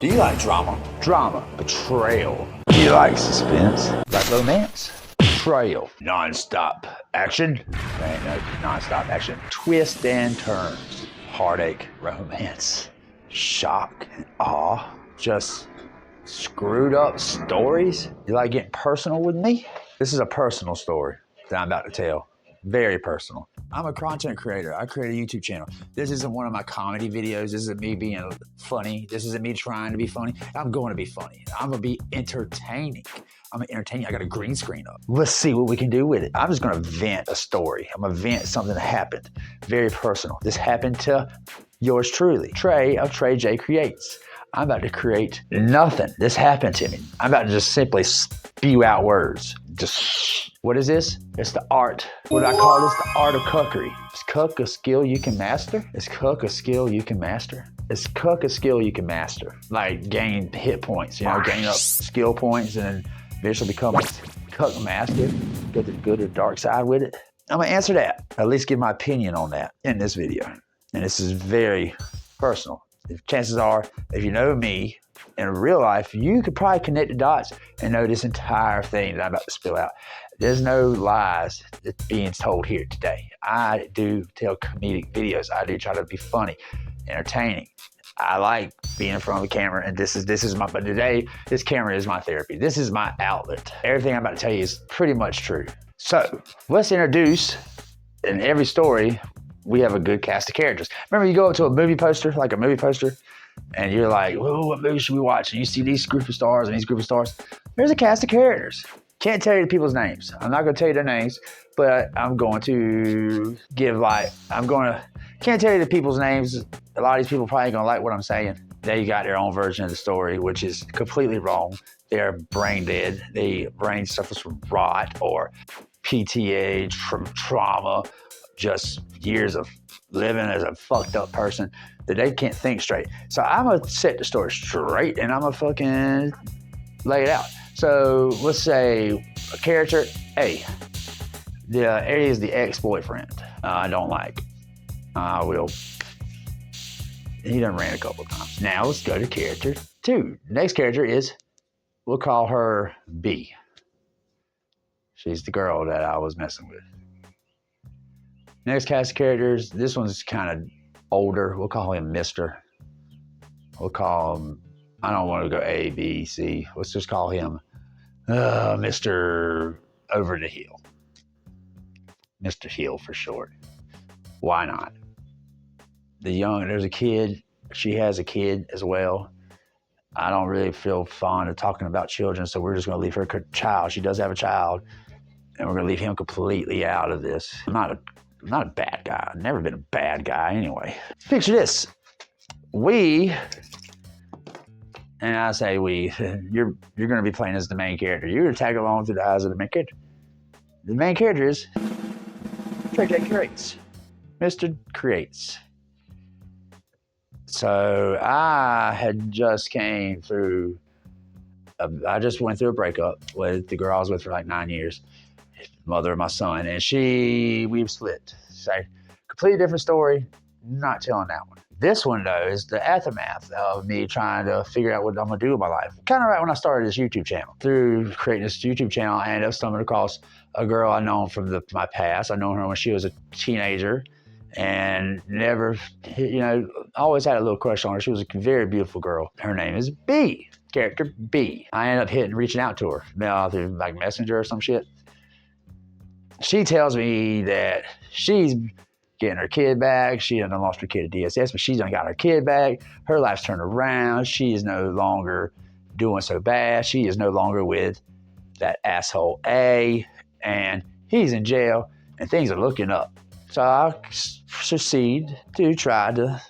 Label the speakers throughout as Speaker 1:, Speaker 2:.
Speaker 1: Do you like drama? Drama, betrayal. Do you like suspense? Like romance? Betrayal. Non-stop action? Ain't no non-stop action. Twists and turns. Heartache, romance, shock, and awe. Just screwed up stories? You like getting personal with me? This is a personal story that I'm about to tell. Very personal. I'm a content creator. I create a YouTube channel. This isn't one of my comedy videos. This isn't me being funny. This isn't me trying to be funny. I'm going to be funny. I'm going to be entertaining. I'm entertaining. I got a green screen up. Let's see what we can do with it. I'm just going to vent a story. I'm going to vent something that happened. Very personal. This happened to yours truly, Trey of Trey J Creates. I'm about to create nothing. This happened to me. I'm about to just simply spew out words. Just, what is this? It's the art. What do I call this? The art of cuckery. Is cuck a skill you can master? Is cuck a skill you can master? Is cuck a skill you can master? Like gain hit points, gain up skill points and then eventually become a cuck master. Get the good or dark side with it. I'm gonna answer that. At least give my opinion on that in this video. And this is very personal. Chances are, if you know me in real life, you could probably connect the dots and know this entire thing that I'm about to spill out. There's no lies that's being told here today. I do tell comedic videos. I do try to be funny, entertaining. I like being in front of the camera, and this is my, but today, this camera is my therapy. This is my outlet. Everything I'm about to tell you is pretty much true. So let's introduce, in every story, we have a good cast of characters. Remember, you go up to a movie poster, and you're like, "Whoa, what movie should we watch?" And you see these group of stars and these group of stars. There's a cast of characters. Can't tell you the people's names. I'm not going to tell you their names, but I'm going to can't tell you the people's names. A lot of these people probably ain't going to like what I'm saying. They got their own version of the story, which is completely wrong. They're brain dead. Their brain suffers from rot or PTA from trauma. Just years of living as a fucked up person that they can't think straight. So I'm gonna set the story straight and I'm gonna fucking lay it out. So let's say a character A. A is the ex-boyfriend. I don't like. He done ran a couple of times. Now let's go to character 2. Next character is, we'll call her B. She's the girl that I was messing with. Next cast of characters, this one's kind of older. We'll call him Mr. We'll call him, I don't want to go A, B, C. Let's just call him Mr. Over the Hill. Mr. Hill for short. Why not? There's a kid. She has a kid as well. I don't really feel fond of talking about children, so we're just going to leave her child. She does have a child, and we're going to leave him completely out of this. I'm not a bad guy. I've never been a bad guy anyway. Picture this. We, and I say we, you're going to be playing as the main character. You're going to tag along through the eyes of the main character. The main character is Trey J Creates. Mr. Creates. So I had just I just went through a breakup with the girl I was with for like 9 years. Mother of my son, and we've split. So completely different story, not telling that one. This one though is the aftermath of me trying to figure out what I'm gonna do with my life. Kind of right when I started this YouTube channel. Through creating this YouTube channel, I ended up stumbling across a girl I known from my past. I known her when she was a teenager and never, always had a little crush on her. She was a very beautiful girl. Her name is B, character B. I ended up reaching out to her through like Messenger or some shit. She tells me that she's getting her kid back. She done lost her kid at DSS, but she's done got her kid back. Her life's turned around. She is no longer doing so bad. She is no longer with that asshole A, and he's in jail, and things are looking up. So I proceed to try to,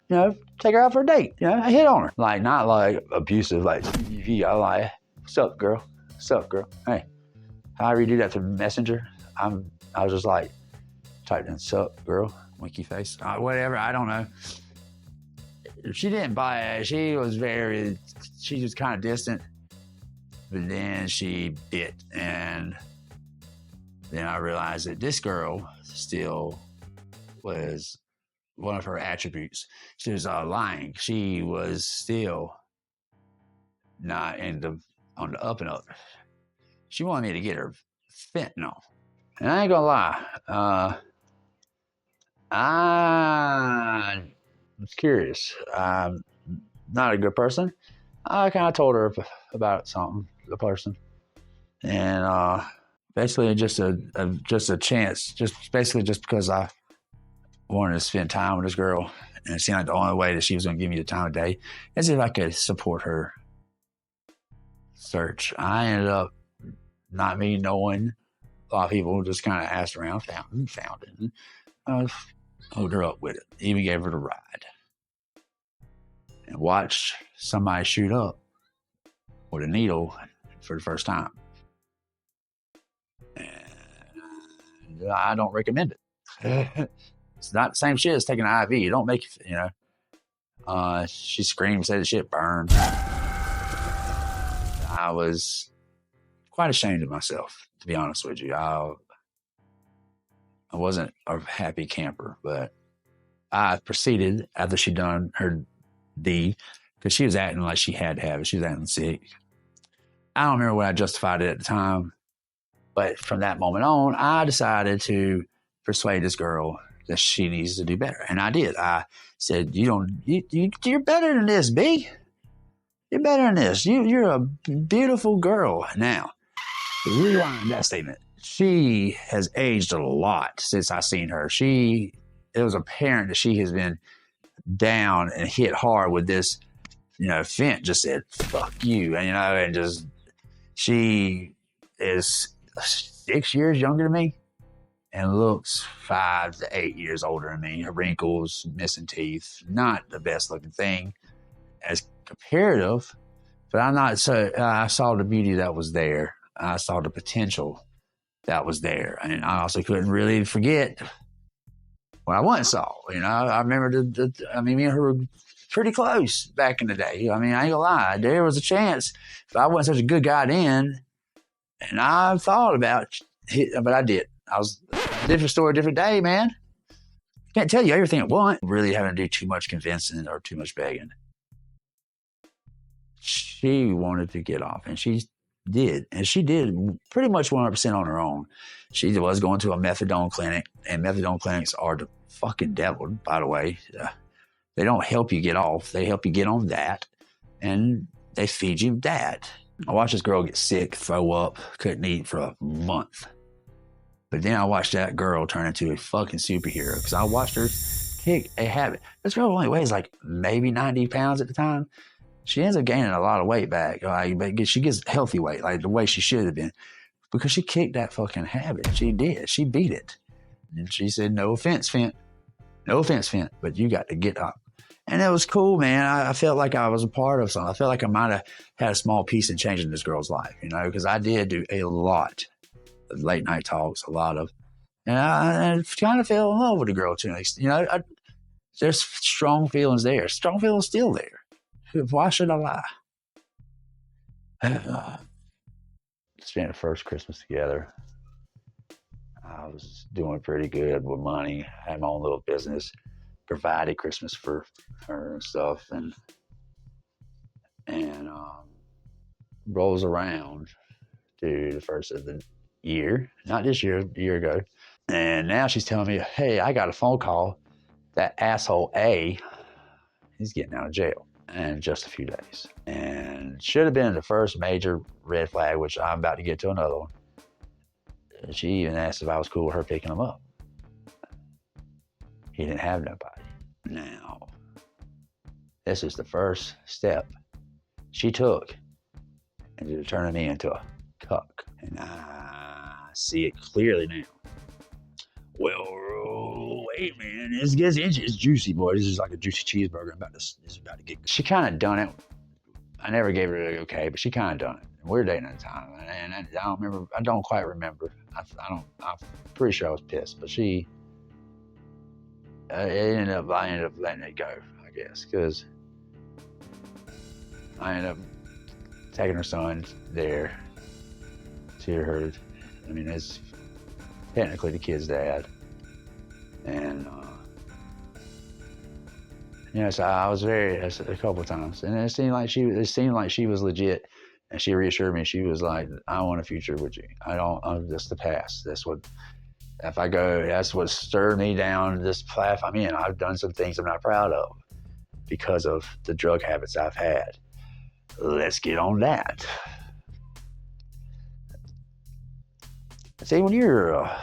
Speaker 1: take her out for a date. I hit on her. Like, not like abusive, like, what's up, girl? What's up, girl? Hey, however you do that through Messenger, I was just like, typed in, sup, girl, winky face, whatever, I don't know. She didn't buy it. She was kind of distant, but then she bit. And then I realized that this girl still was one of her attributes. She was lying. She was still Nah, and on the up and up, she wanted me to get her fentanyl. And I ain't gonna lie, I was curious. I'm not a good person. I kind of told her about something, the person, and basically just a chance, just basically just because I wanted to spend time with this girl, and it seemed like the only way that she was going to give me the time of day is if I could support her search. I ended up not me knowing. A lot of people just kind of asked around, found it, and hooked her up with it. Even gave her the ride, and watched somebody shoot up with a needle for the first time. And I don't recommend it. It's not the same shit as taking an IV. You don't make it, she screamed, said the shit burned. I was quite ashamed of myself, to be honest with you. I wasn't a happy camper, but I proceeded after she done her deed, because she was acting like she had to have it. She was acting sick. I don't remember what I justified it at the time, but from that moment on, I decided to persuade this girl that she needs to do better. And I did. I said, you're better than this, B. You're better than this. You're a beautiful girl. Now, rewind that statement. She has aged a lot since I seen her. It was apparent that she has been down and hit hard with this, Fent just said, fuck you. And just, she is 6 years younger than me and looks 5 to 8 years older than me. Her wrinkles, missing teeth, not the best looking thing as comparative, but I saw the beauty that was there. I saw the potential that was there. And I also couldn't really forget what I once saw. I remember me and her were pretty close back in the day. I ain't gonna lie. There was a chance if I wasn't such a good guy then, and I thought about it, but I did. I was a different story, different day, man. Can't tell you everything at once. Really having to do too much convincing or too much begging. She wanted to get off, and she did. And she did pretty much 100% on her own. She was going to a methadone clinic, and methadone clinics are the fucking devil, by the way. They don't help you get off. They help you get on that, and they feed you that. I watched this girl get sick, throw up, couldn't eat for a month. But then I watched that girl turn into a fucking superhero because I watched her kick a habit. This girl only weighs like maybe 90 pounds at the time. She ends up gaining a lot of weight back. But she gets healthy weight, like the way she should have been, because she kicked that fucking habit. She did. She beat it. And she said, no offense, Fent. No offense, Fent, but you got to get up. And it was cool, man. I felt like I was a part of something. I felt like I might have had a small piece in changing this girl's life, because I did do a lot of late night talks, a lot of, and I kind of fell in love with the girl too. There's strong feelings there. Strong feelings still there. Why should I lie? Spent the first Christmas together. I was doing pretty good with money. I had my own little business, provided Christmas for her and stuff, and rolls around to the first of the year, not this year, a year ago. And now she's telling me, hey, I got a phone call. That asshole A, he's getting out of jail in just a few days. And should have been the first major red flag, which I'm about to get to another one. She even asked if I was cool with her picking him up. He didn't have nobody. Now, this is the first step she took into turning me into a cuck. And I see it clearly now. Well, wait, man, it's juicy, boy. This is like a juicy cheeseburger. This is about to get. She kind of done it. I never gave her an okay, but she kind of done it. And we were dating at the time, and I don't remember. I don't quite remember. I'm pretty sure I was pissed, but she. I ended up letting it go, I guess, because I ended up taking her son there to her. It's technically the kid's dad, and Yes, I was a couple of times, and it seemed like she was legit, and she reassured me. She was like, "I want a future with you. I don't. That's the past. That's what. If I go, that's what stirred me down this path I'm in. I've done some things I'm not proud of because of the drug habits I've had. Let's get on that. See, when you're a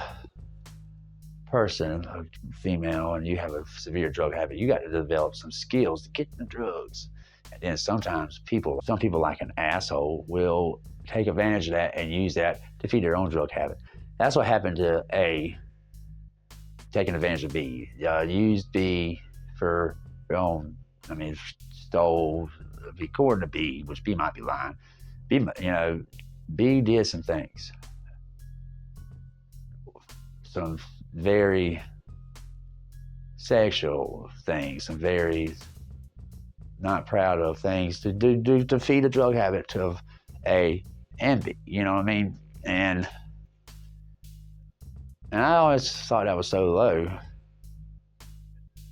Speaker 1: person, a female, and you have a severe drug habit, you got to develop some skills to get the drugs. And then sometimes some people like an asshole will take advantage of that and use that to feed their own drug habit. That's what happened to A, taking advantage of B. Used B for their own, stole, according to B, which B might be lying. B did some things, some very sexual things, some very not proud of things to do to feed a drug habit of A and B. You know what I mean? And I always thought that was so low.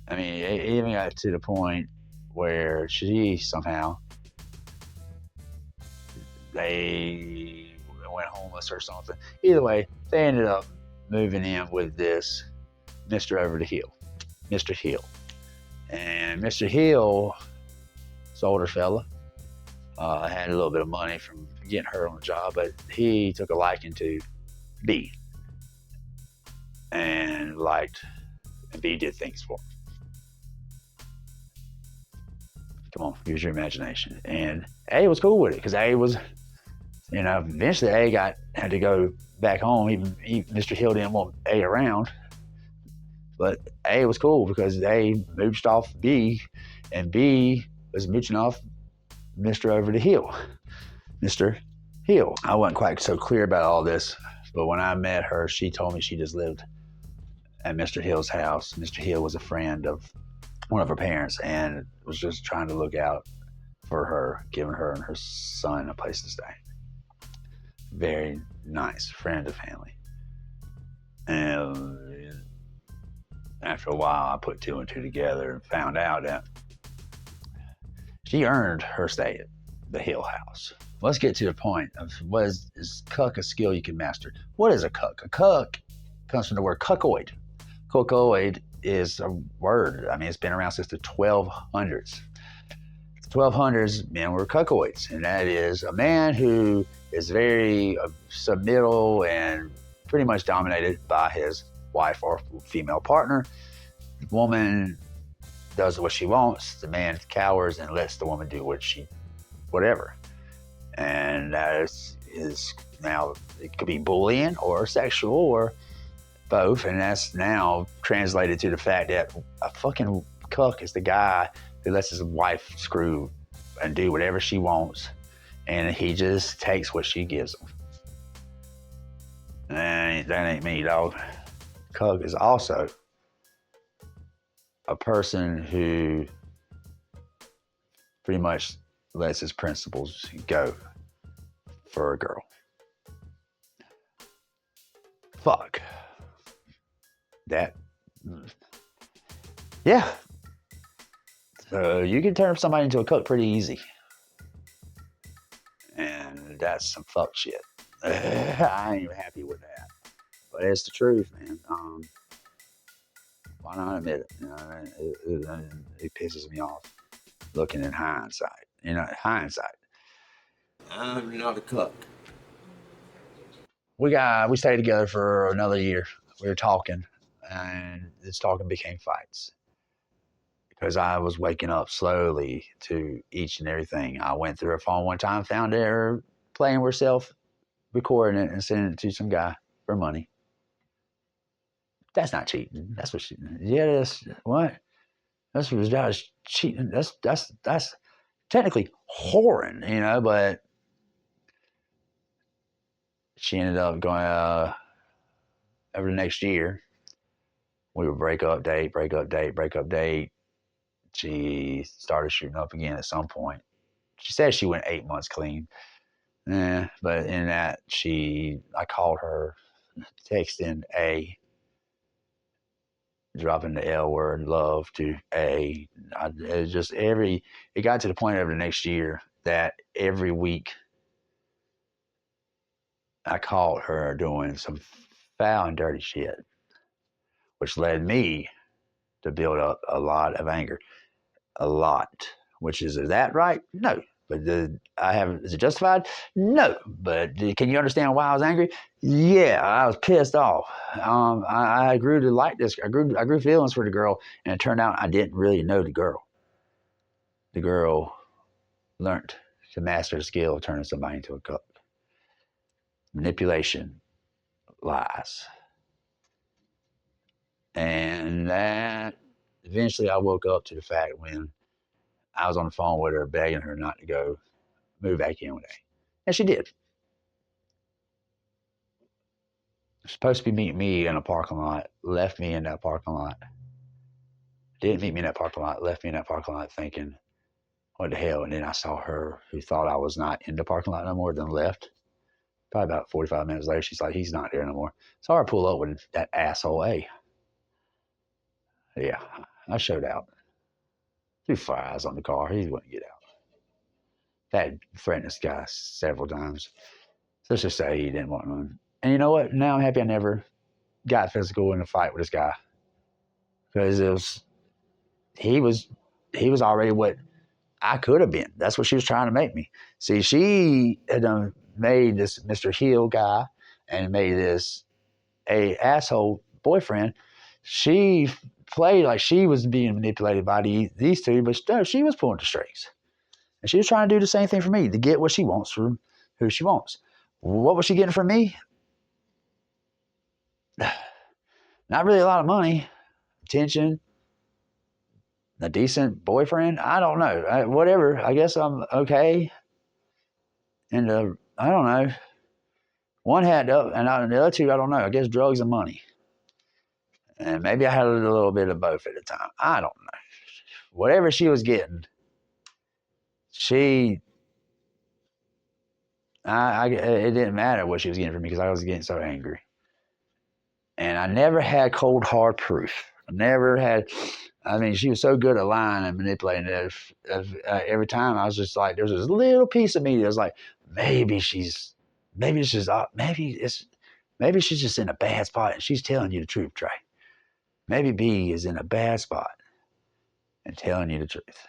Speaker 1: I mean, it even got to the point where she somehow they went homeless or something. Either way, they ended up moving in with this Mr. Over the Hill, Mr. Hill. And Mr. Hill, this older fella, had a little bit of money from getting her on the job, but he took a liking to B and B did things for him. Come on, use your imagination. And A was cool with it because A was, eventually A had to go back home. Mr. Hill didn't want A around, but A was cool because A mooched off B, and B was mooching off Mr. Over the Hill, Mr. Hill. I wasn't quite so clear about all this, but when I met her, she told me she just lived at Mr. Hill's house. Mr. Hill was a friend of one of her parents and was just trying to look out for her, giving her and her son a place to stay. Very nice friend of family. And after a while, I put two and two together and found out that she earned her stay at the Hill house. Let's get to the point of is cuck a skill you can master? What is a cuck? A cuck comes from the word cuckoid. Cuckoid is a word. I mean, it's been around since the 1200s. 1200s, men were cuckoids, and that is a man who is very submittal and pretty much dominated by his wife or female partner. The woman does what she wants. The man cowers and lets the woman do whatever. And that is now, it could be bullying or sexual or both, and that's now translated to the fact that a fucking cuck is the guy who lets his wife screw and do whatever she wants, and he just takes what she gives him. And that ain't me, dog. Cuck is also a person who pretty much lets his principles go for a girl. Fuck. That. Yeah. So you can turn somebody into a cuck pretty easy. And that's some fuck shit. I ain't even happy with that. But it's the truth, man. Why not admit it? It pisses me off looking in hindsight. Hindsight. I'm not a cuck. We stayed together for another year. We were talking, and this talking became fights because I was waking up slowly to each and everything. I went through her phone one time, found her playing with herself, recording it, and sending it to some guy for money. That's not cheating. That's what she. Yeah, that's what. That's what that was cheating. That's technically whoring, but she ended up going over the next year. We would break up date. She started shooting up again at some point. She said she went 8 months clean. But in that, I called her texting A dropping the L word, love to A. It was just it got to the point over the next year that every week I caught her doing some foul and dirty shit, which led me to build up a lot of anger. A lot. Which is that right? No. But is it justified? No. But can you understand why I was angry? Yeah, I was pissed off. I grew to like this. I grew feelings for the girl, and it turned out I didn't really know the girl. The girl learned to master the skill of turning somebody into a cuck. Manipulation, lies, and that eventually I woke up to the fact when I was on the phone with her, begging her not to go move back in with me, and she did. Supposed to be meeting me in a parking lot, left me in that parking lot. Didn't meet me in that parking lot, left me in that parking lot thinking, what the hell? And then I saw her who thought I was not in the parking lot no more, then left. Probably about 45 minutes later, she's like, he's not there no more. Saw her pull up with that asshole A. Yeah, I showed out. Threw fries on the car. He wouldn't get out. Had threatened this guy several times. Let's just say he didn't want none. And you know what? Now I'm happy I never got physical in a fight with this guy. Because he was he was already what I could have been. That's what she was trying to make me. See, she had made this Mr. Heel guy and made this a asshole boyfriend. She played like she was being manipulated by these two, but she was pulling the strings. And she was trying to do the same thing for me to get what she wants from who she wants. What was she getting from me? Not really a lot of money, attention, a decent boyfriend. I don't know. Whatever. I guess I'm okay. And I don't know. One had up, and the other two, I don't know. I guess drugs and money. And maybe I had a little bit of both at the time. I don't know. Whatever she was getting, she, it didn't matter what she was getting from me because I was getting so angry. And I never had cold hard proof. I never had. I mean, she was so good at lying and manipulating it. Every time I was just like, there's this little piece of me that was like, maybe maybe it's just, maybe she's just in a bad spot and she's telling you the truth, Trey. Maybe B is in a bad spot and telling you the truth.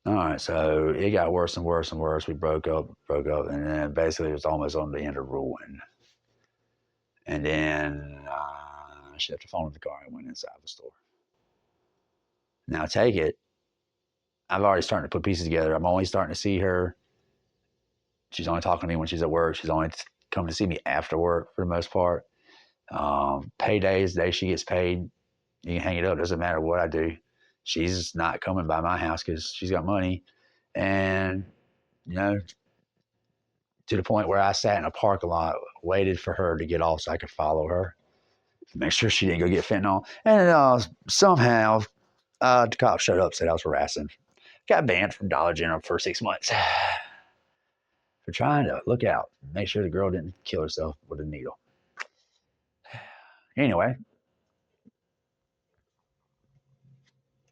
Speaker 1: All right, so it got worse and worse and worse. We broke up, and then basically it was almost on the end of ruin. And then she left the phone in the car and went inside the store. Now take it, I've already started to put pieces together. I'm only starting to see her. She's only talking to me when she's at work. She's only coming to see me after work for the most part. Paydays, the day she gets paid, you can hang it up. Doesn't matter what I do. She's not coming by my house because she's got money. And, you know, to the point where I sat in a parking lot, waited for her to get off so I could follow her, make sure she didn't go get fentanyl. And somehow the cop showed up, said I was harassing. Got banned from Dollar General for 6 months for trying to look out, make sure the girl didn't kill herself with a needle. Anyway,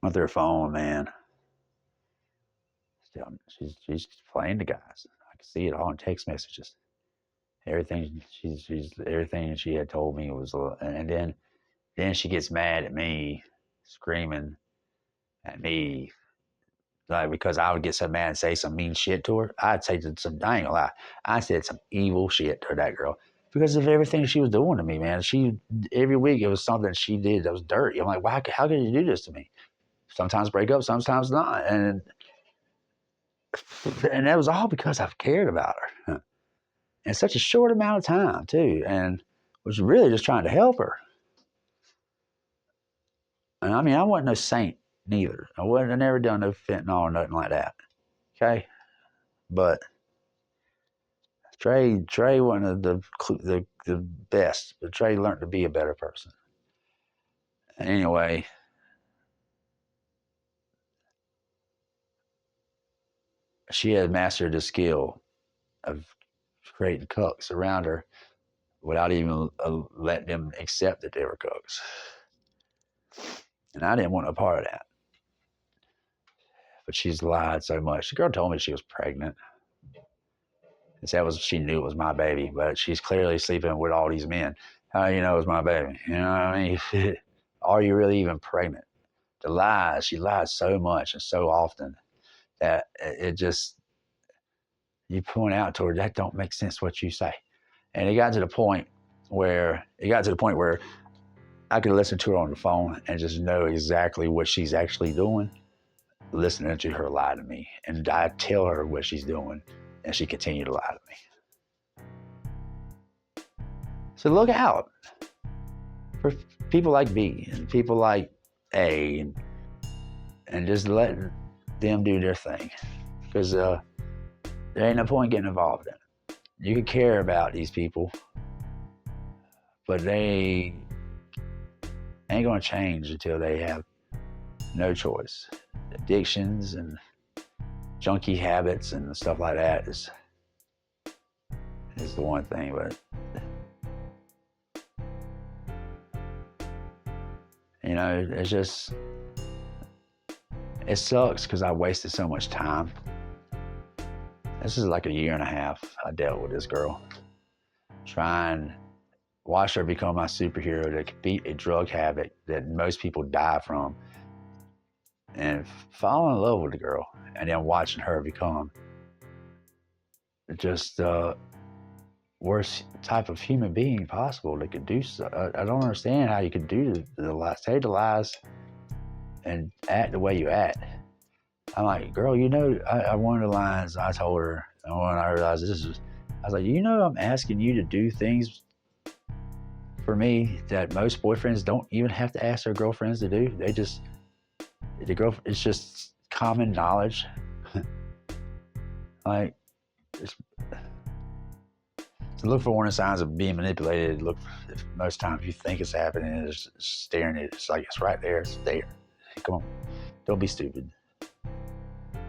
Speaker 1: went through her phone, man. She's playing the guys. I can see it all in text messages. Everything everything she had told me was, and then she gets mad at me, screaming at me, like because I would get so mad and say some mean shit to her. I'd say some, I ain't gonna lie, I said some evil shit to that girl because of everything she was doing to me, man. Every week it was something she did that was dirty. I'm like, why? How could you do this to me? Sometimes break up, sometimes not, and that was all because I've cared about her in such a short amount of time too, and was really just trying to help her. And I mean, I wasn't no saint neither. I never done no fentanyl or nothing like that. Okay, but Trey wasn't the best, but Trey learned to be a better person. Anyway, she had mastered the skill of creating cucks around her. without even letting them accept that they were cooks. And I didn't want a part of that. But she's lied so much. The girl told me she was pregnant. And said she knew it was my baby, but she's clearly sleeping with all these men. How do you know it was my baby? You know what I mean? Are you really even pregnant? The lies, she lies so much and so often that it just, you point out to her, that don't make sense what you say. And it got to the point where I could listen to her on the phone and just know exactly what she's actually doing, listening to her lie to me. And I tell her what she's doing, and she continued to lie to me. So look out for people like B and people like A, and just let them do their thing. Because there ain't no point getting involved in it. You can care about these people, but they ain't going to change until they have no choice. Addictions and junky habits and stuff like that is the one thing. But you know, it's just, it sucks because I wasted so much time. This is like a year and a half I dealt with this girl, trying watch her become my superhero to beat a drug habit that most people die from, and fall in love with the girl, and then watching her become just the worst type of human being possible that could do so. I don't understand how you could do the lies, say the lies, and act the way you act. I'm like, girl, you know, one of the lines I told her, and when I realized I was like, you know, I'm asking you to do things for me that most boyfriends don't even have to ask their girlfriends to do. It's just common knowledge. Like, to look for warning signs of being manipulated. Look, if most times you think it's happening, it's staring at it. It's like, it's right there, it's there. Come on, don't be stupid.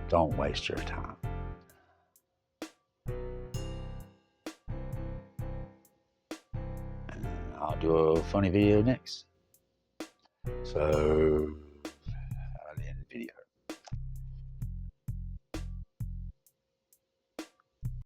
Speaker 1: Don't waste your time. And I'll do a funny video next. So